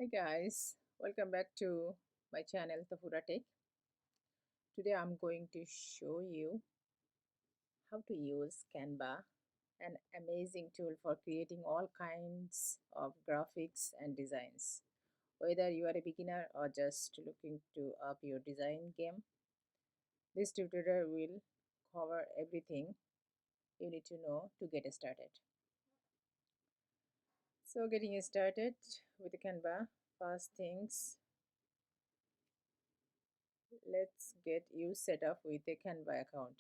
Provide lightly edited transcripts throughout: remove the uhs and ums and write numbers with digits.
Hey guys, welcome back to my channel Tafura Tech. Today I'm going to show you how to use Canva, an amazing tool for creating all kinds of graphics and designs. Whether you are a beginner or just looking to up your design game, this tutorial will cover everything you need to know to get started. So getting started with Canva, first things, let's get you set up with a Canva account.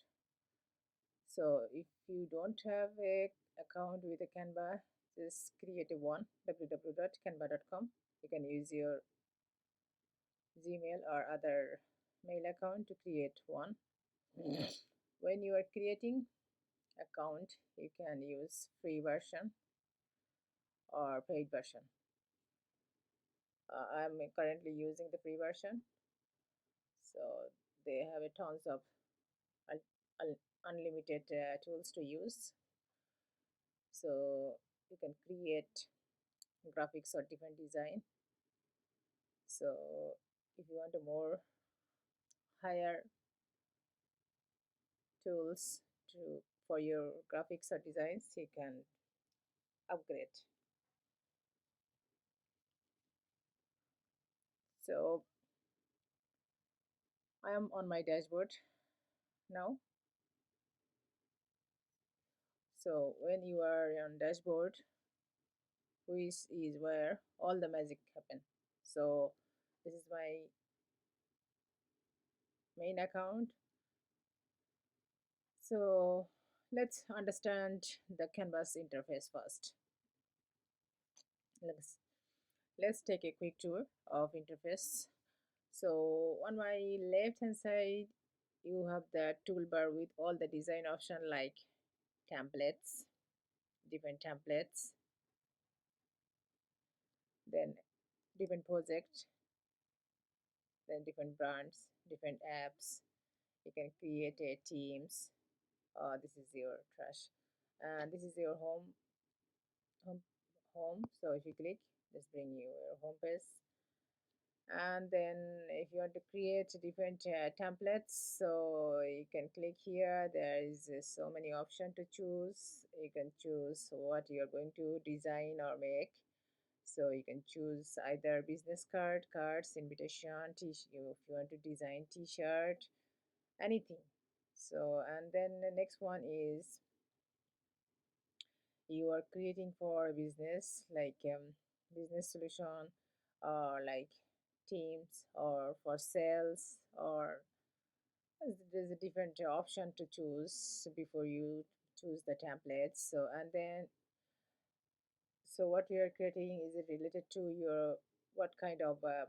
So if you don't have a account with a Canva, just create a one, www.canva.com. You can use your Gmail or other mail account to create one. When you are creating account, you can use free version or paid version. I'm currently using the free version, so they have a tons of un- unlimited tools to use. So you can create graphics or different design. So if you want a more higher tools to for your graphics or designs, you can upgrade. So I am on my dashboard now. So when you are on dashboard, which is where all the magic happen. So this is my main account. So let's understand the canvas interface first. Let's take a quick tour of interface. So on my left hand side, you have the toolbar with all the design option like templates, different templates, then different project, then different brands, different apps. You can create a teams. This is your trash, and this is your home home. So if you click, this bring you your home page. And then if you want to create different templates, so you can click here. There is so many options to choose. You can choose what you're going to design or make. So you can choose either business card, cards, invitation, if you want to design t-shirt, anything. So and then the next one is you are creating for a business like business solution or like teams or for sales, or there's a different option to choose before you choose the templates. So and then so what you are creating, is it related to your what kind of uh,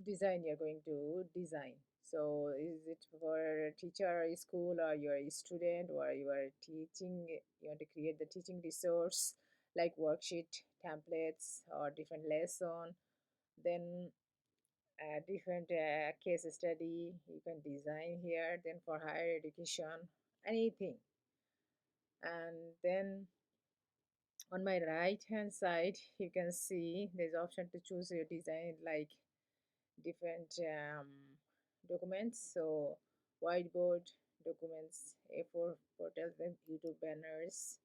design you're going to design. So is it for a teacher, a school, or you're a student, or you are teaching, you want to create the teaching resource like worksheet, templates, or different lesson, then different case study you can design here, then for higher education, anything. And then on my right hand side, you can see there's option to choose your design like different documents. So whiteboard documents, A4 photos, then YouTube banners,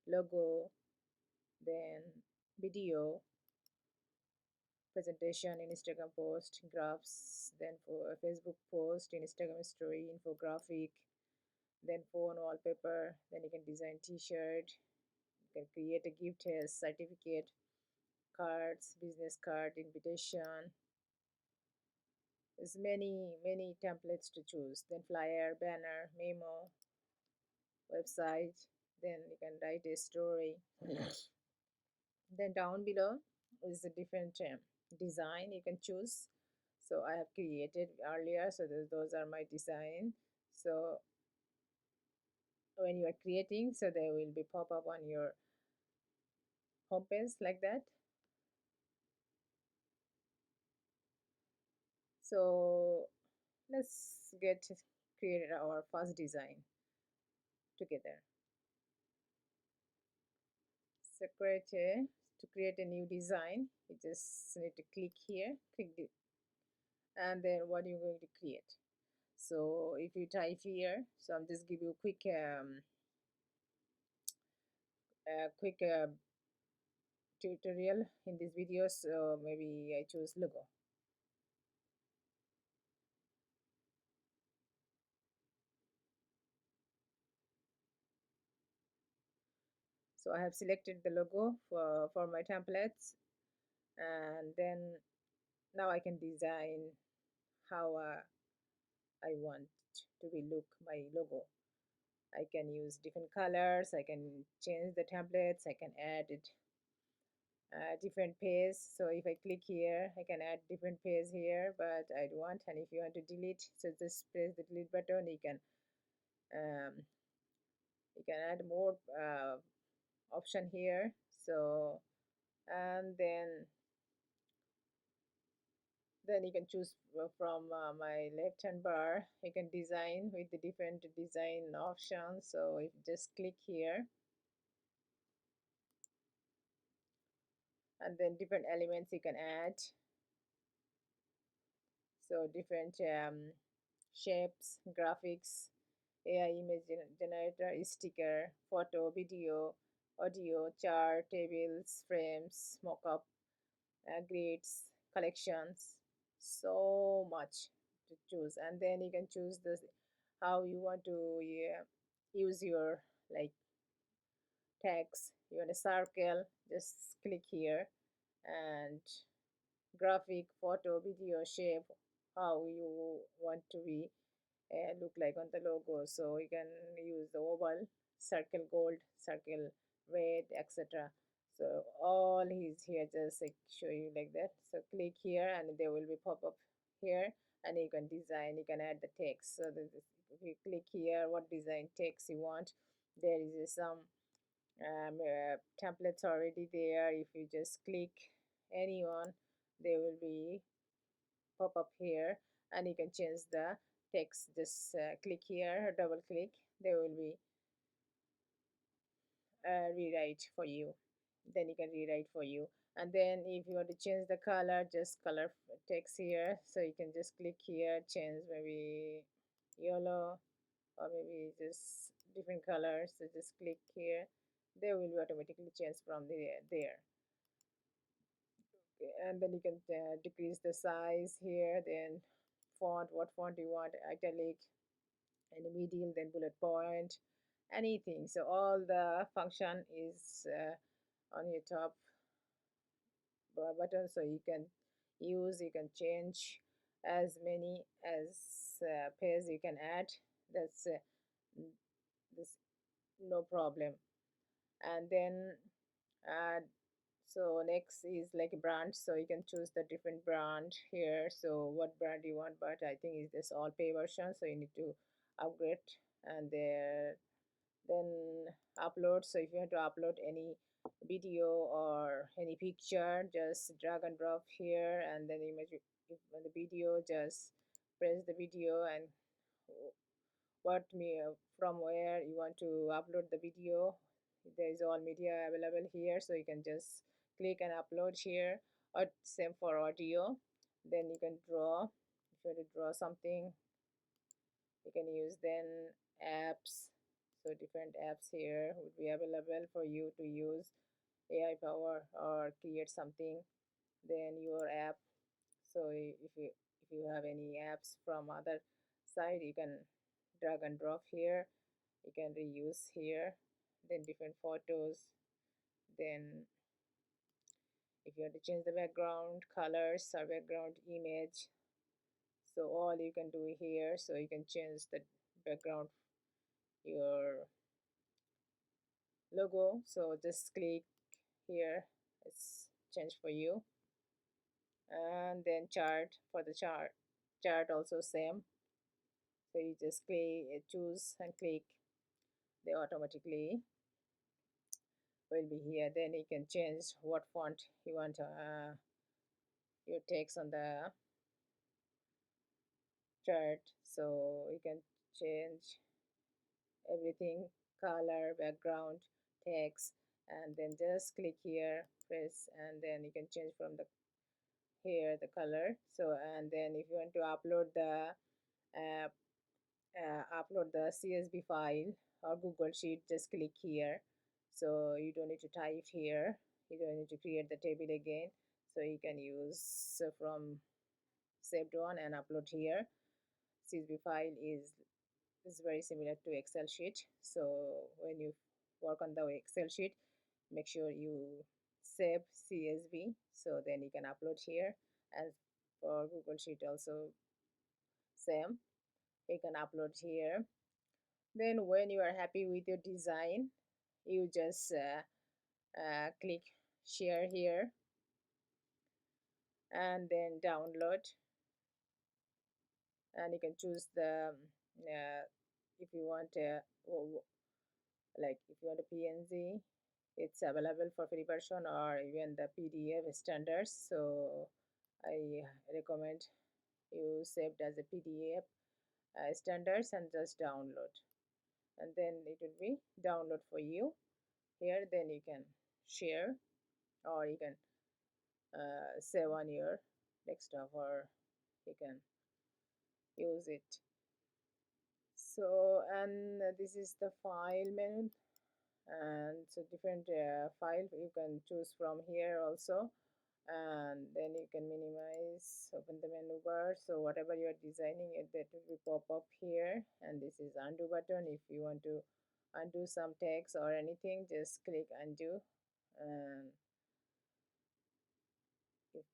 logo, then video, presentation, Instagram post, graphs, then for a Facebook post, Instagram story, infographic, then phone wallpaper, then you can design t-shirt, you can create a gift certificate, cards, business card, invitation. There's many templates to choose. Then flyer, banner, memo, website. Then you can write a story. Then down below is a different design you can choose. So I have created earlier. So those are my design. So when you are creating, so they will be pop up on your homepage like that. So let's get created our first design together. So create a to create a new design, you just need to click here, click the, and then what you're going to create. So if you type here, so I'm just give you a quick tutorial in this video. So maybe I choose logo. So I have selected the logo for my templates, and then now I can design how I want to be look my logo. I can use different colors, I can change the templates, I can add it different page. So if I click here, I can add different page here, but I don't want. And if you want to delete, so just press the delete button. Um, you can add more option here. So and then you can choose from my left hand bar. You can design with the different design options. So if you just click here, and then different elements you can add. So different shapes, graphics, AI image generator, sticker, photo, video, audio, chart, tables, frames, mockup, grids, collections. So much to choose, and then you can choose this how you want to, yeah, use your like text. You want a circle, just click here, and graphic, photo, video, shape, how you want to be look like on the logo. So you can use the oval, circle gold, circle red, etc. So all is here, just like show you like that. So click here and they will be pop up here, and you can design, you can add the text. So if you click here, what design text you want, there is some templates already there. If you just click anyone, they will be pop up here, and you can change the text. Just click here, double click, they will be rewrite for you. Then you can rewrite for you. And then if you want to change the color, just color text here. So you can just click here, change maybe yellow, or maybe just different colors. So just click here, they will be automatically changed from there. Okay, and then you can decrease the size here. Then font, what font you want, italic, and medium, then bullet point, anything. So all the function is on your top button. So you can use, you can change as many as pairs you can add. That's this, no problem. And then uh, so next is like a brand. So you can choose the different brand here. So what brand you want, but I think is this all pay version, so you need to upgrade. And there, then upload. So if you want to upload any video or any picture, just drag and drop here, and then image. If on the video, just press the video, and what me from where you want to upload the video, there is all media available here. So you can just click and upload here, or same for audio. Then you can draw. If you want to draw something, you can use then apps. So different apps here would be available for you to use AI power or create something, then your app. So if you have any apps from other side, you can drag and drop here, you can reuse here. Then different photos, then if you want to change the background colors or background image, so all you can do here. So you can change the background, your logo. So just click here, it's changed for you. And then chart, for the chart also same. So you just click, choose and click, they automatically will be here. Then you can change what font you want your text on the chart. So you can change everything, color, background, text, and then just click here, press, and then you can change from the here the color. So and then if you want to uh, upload the CSV file or Google Sheet, just click here. So you don't need to type here, you don't need to create the table again. So you can use from saved one and upload here. CSV file is very similar to Excel sheet. So when you work on the Excel sheet, make sure you save CSV, so then you can upload here. And for Google Sheet also same, you can upload here. Then when you are happy with your design, you just click share here and then download, and you can choose the if you want like if you want a PNG, it's available for free version or even the PDF standards. So I recommend you saved as a PDF standards and just download, and then it will be download for you here. Then you can share, or you can save on your desktop, or you can use it. So and this is the file menu, and so different file you can choose from here also. And then you can minimize, open the menu bar, so whatever you are designing it, that will be pop up here. And this is undo button. If you want to undo some text or anything, just click undo. And if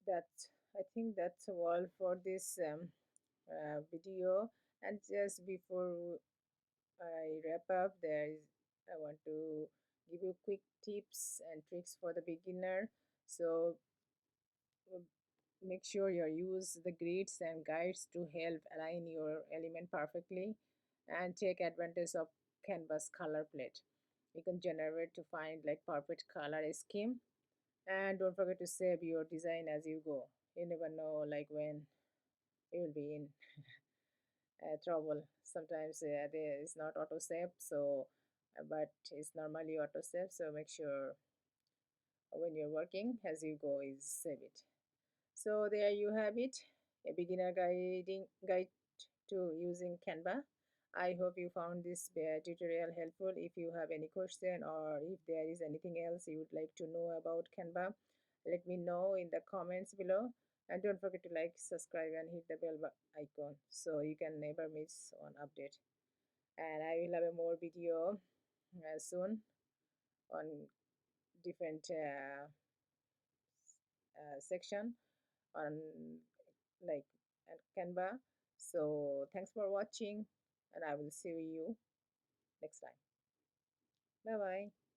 that's, I think that's all for this video. And just before I wrap up, I want to give you quick tips and tricks for the beginner. So uh, make sure you use the grids and guides to help align your element perfectly, and take advantage of Canvas color palette. You can generate to find like perfect color scheme. And don't forget to save your design as you go. You never know like when you will be in trouble. Sometimes there is not auto save, so but it's normally auto save. So make sure when you're working as you go is save it. So there you have it, a beginner guide to using Canva. I hope you found this tutorial helpful. If you have any question, or if there is anything else you would like to know about Canva, let me know in the comments below. And don't forget to like, subscribe, and hit the icon so you can never miss one update. And I will have a more video soon on different section on like Canva. So thanks for watching, and I will see you next time. Bye bye.